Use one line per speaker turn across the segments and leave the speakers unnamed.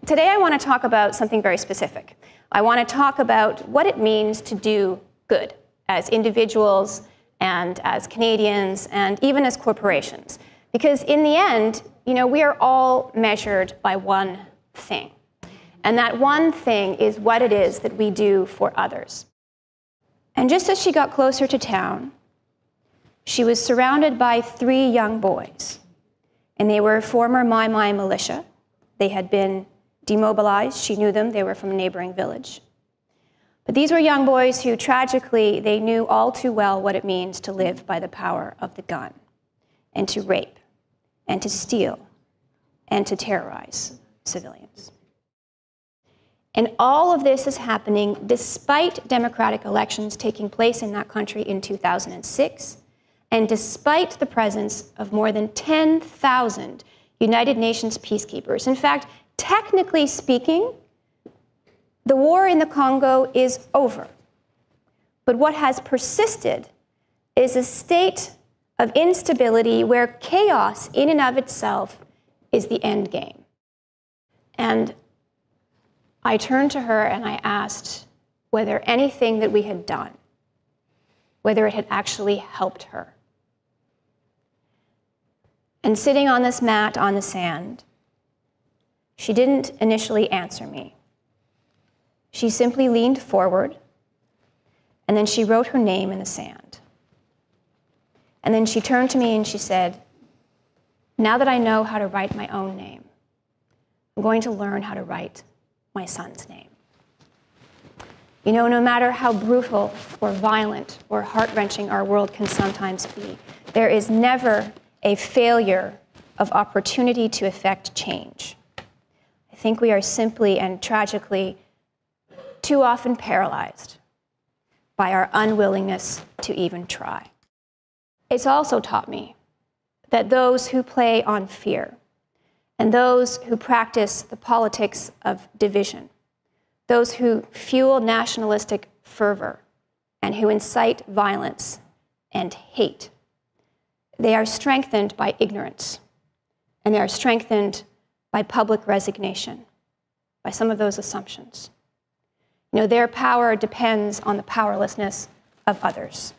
Today I want to talk about something very specific. I want to talk about what it means to do good as individuals and as Canadians and even as corporations. Because in the end, we are all measured by one thing. And that one thing is what it is that we do for others. And just as she got closer to town, she was surrounded by 3 young boys. And they were former Mai Mai militia. They had been demobilized. She knew them. They were from a neighboring village. But these were young boys who, tragically, they knew all too well what it means to live by the power of the gun, and to rape, and to steal, and to terrorize civilians. And all of this is happening despite democratic elections taking place in that country in 2006, and despite the presence of more than 10,000 United Nations peacekeepers. In fact, technically speaking, the war in the Congo is over. But what has persisted is a state of instability where chaos in and of itself is the end game. And I turned to her and I asked whether anything that we had done, whether it had actually helped her. And sitting on this mat on the sand, she didn't initially answer me. She simply leaned forward, and then she wrote her name in the sand. And then she turned to me and she said, "Now that I know how to write my own name, I'm going to learn how to write my son's name." No matter how brutal or violent or heart-wrenching our world can sometimes be, there is never a failure of opportunity to effect change. I think we are simply and tragically too often paralyzed by our unwillingness to even try. It's also taught me that those who play on fear and those who practice the politics of division, those who fuel nationalistic fervor and who incite violence and hate, they are strengthened by ignorance, and they are strengthened by public resignation, by some of those assumptions. Their power depends on the powerlessness of others,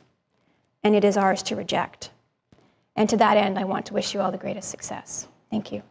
and it is ours to reject. And to that end, I want to wish you all the greatest success. Thank you.